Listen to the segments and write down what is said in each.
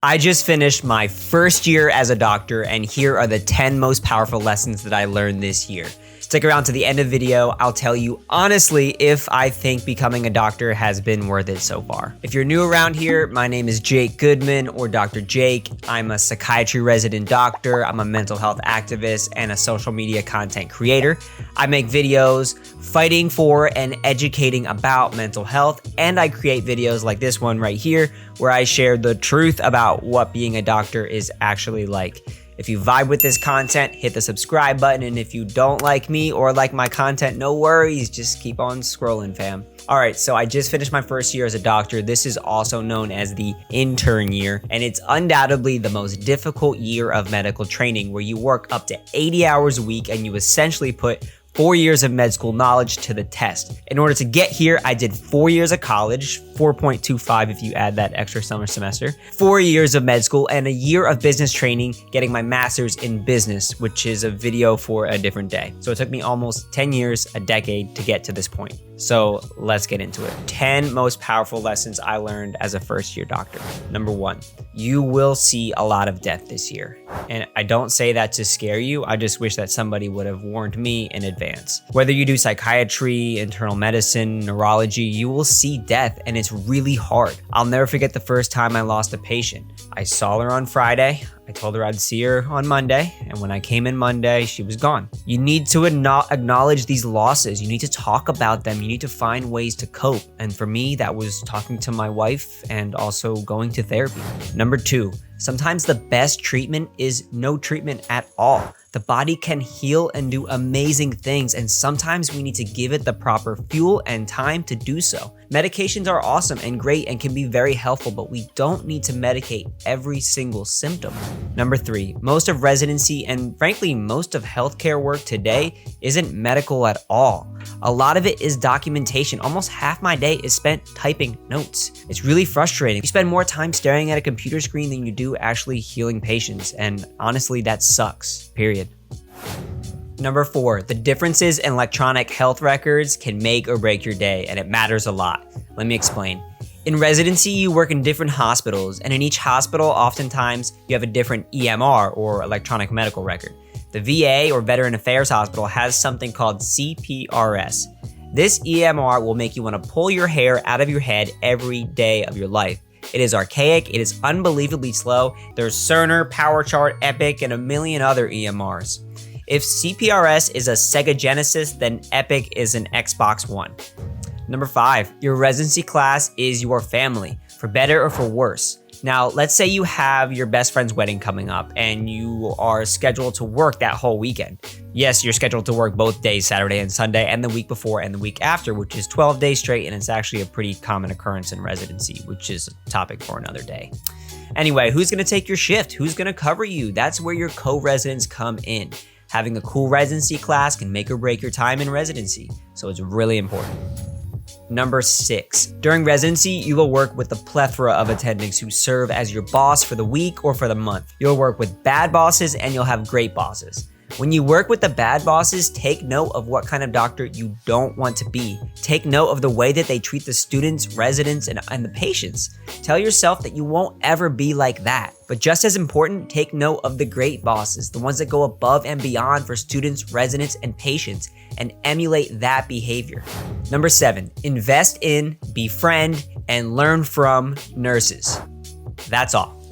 I just finished my first year as a doctor, and here are the 10 most powerful lessons that I learned this year. Stick around to the end of the video. I'll tell you honestly if I think becoming a doctor has been worth it so far. If you're new around here, my name is Jake Goodman, or Dr. Jake. I'm a psychiatry resident doctor. I'm a mental health activist and a social media content creator. I make videos fighting for and educating about mental health, and I create videos like this one right here where I share the truth about what being a doctor is actually like. If you vibe with this content, hit the subscribe button, and if you don't like me or like my content, no worries, just keep on scrolling, fam. All right, so I just finished my first year as a doctor. This is also known as the intern year, and it's undoubtedly the most difficult year of medical training, where you work up to 80 hours a week and you essentially put 4 years of med school knowledge to the test. In order to get here, I did 4 years of college, 4.25 if you add that extra summer semester, 4 years of med school, and a year of business training, getting my master's in business, which is a video for a different day. So it took me almost 10 years, a decade to get to this point. So let's get into it. 10 most powerful lessons I learned as a first year doctor. Number 1, you will see a lot of death this year. And I don't say that to scare you. I just wish that somebody would have warned me in advance. Whether you do psychiatry, internal medicine, neurology, you will see death, and it's really hard. I'll never forget the first time I lost a patient. I saw her on Friday. I told her I'd see her on Monday, and when I came in Monday, she was gone. You need to acknowledge these losses. You need to talk about them. You need to find ways to cope. And for me, that was talking to my wife and also going to therapy. Number 2, sometimes the best treatment is no treatment at all. The body can heal and do amazing things, and sometimes we need to give it the proper fuel and time to do so. Medications are awesome and great and can be very helpful, but we don't need to medicate every single symptom. Number 3, most of residency and frankly most of healthcare work today isn't medical at all. A lot of it is documentation. Almost half my day is spent typing notes. It's really frustrating. You spend more time staring at a computer screen than you do actually healing patients, and honestly that sucks, period. Number 4, the differences in electronic health records can make or break your day, and it matters a lot. Let me explain. In residency, you work in different hospitals, and in each hospital, oftentimes, you have a different EMR, or electronic medical record. The VA, or Veteran Affairs Hospital, has something called CPRS. This EMR will make you want to pull your hair out of your head every day of your life. It is archaic, it is unbelievably slow. There's Cerner, PowerChart, Epic, and a million other EMRs. If CPRS is a Sega Genesis, then Epic is an Xbox One. Number 5, your residency class is your family, for better or for worse. Now, let's say you have your best friend's wedding coming up and you are scheduled to work that whole weekend. Yes, you're scheduled to work both days, Saturday and Sunday, and the week before and the week after, which is 12 days straight, and it's actually a pretty common occurrence in residency, which is a topic for another day. Anyway, who's gonna take your shift? Who's gonna cover you? That's where your co-residents come in. Having a cool residency class can make or break your time in residency, so it's really important. Number 6, during residency, you will work with a plethora of attendings who serve as your boss for the week or for the month. You'll work with bad bosses and you'll have great bosses. When you work with the bad bosses, take note of what kind of doctor you don't want to be. Take note of the way that they treat the students, residents, and the patients. Tell yourself that you won't ever be like that. But just as important, take note of the great bosses, the ones that go above and beyond for students, residents, and patients, and emulate that behavior. Number 7, invest in, befriend, and learn from nurses. That's all.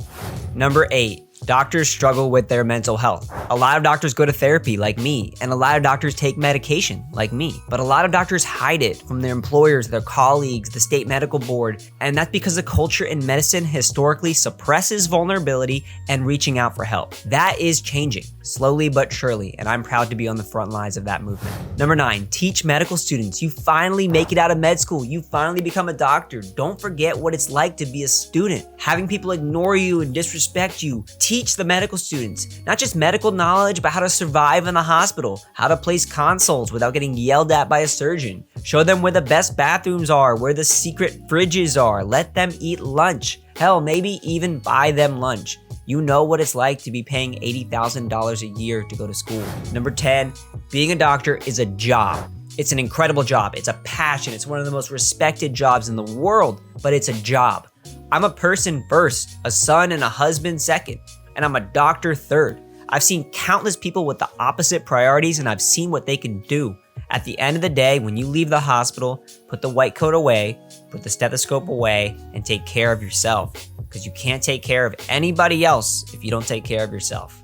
Number 8, doctors struggle with their mental health. A lot of doctors go to therapy like me, and a lot of doctors take medication like me. But a lot of doctors hide it from their employers, their colleagues, the state medical board, and that's because the culture in medicine historically suppresses vulnerability and reaching out for help. That is changing, slowly but surely, and I'm proud to be on the front lines of that movement. Number 9, teach medical students. You finally make it out of med school. You finally become a doctor. Don't forget what it's like to be a student. Having people ignore you and disrespect you. Teach the medical students, not just medical knowledge, but how to survive in the hospital, how to place consoles without getting yelled at by a surgeon. Show them where the best bathrooms are, where the secret fridges are. Let them eat lunch. Hell, maybe even buy them lunch. You know what it's like to be paying $80,000 a year to go to school. Number 10, being a doctor is a job. It's an incredible job. It's a passion. It's one of the most respected jobs in the world, but it's a job. I'm a person first, a son and a husband second, and I'm a doctor third. I've seen countless people with the opposite priorities, and I've seen what they can do. At the end of the day, when you leave the hospital, put the white coat away, put the stethoscope away, and take care of yourself. Because you can't take care of anybody else if you don't take care of yourself.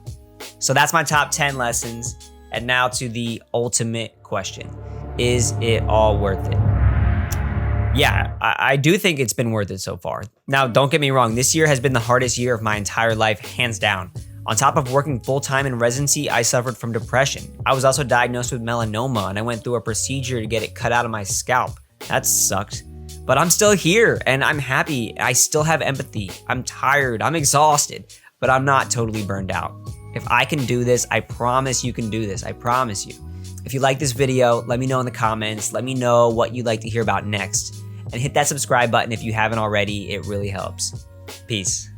So that's my top 10 lessons. And now to the ultimate question. Is it all worth it? Yeah, I do think it's been worth it so far. Now, don't get me wrong. This year has been the hardest year of my entire life, hands down. On top of working full-time in residency, I suffered from depression. I was also diagnosed with melanoma, and I went through a procedure to get it cut out of my scalp. That sucked. But I'm still here, and I'm happy. I still have empathy. I'm tired. I'm exhausted, but I'm not totally burned out. If I can do this, I promise you can do this. I promise you. If you like this video, let me know in the comments. Let me know what you'd like to hear about next. And hit that subscribe button if you haven't already. It really helps. Peace.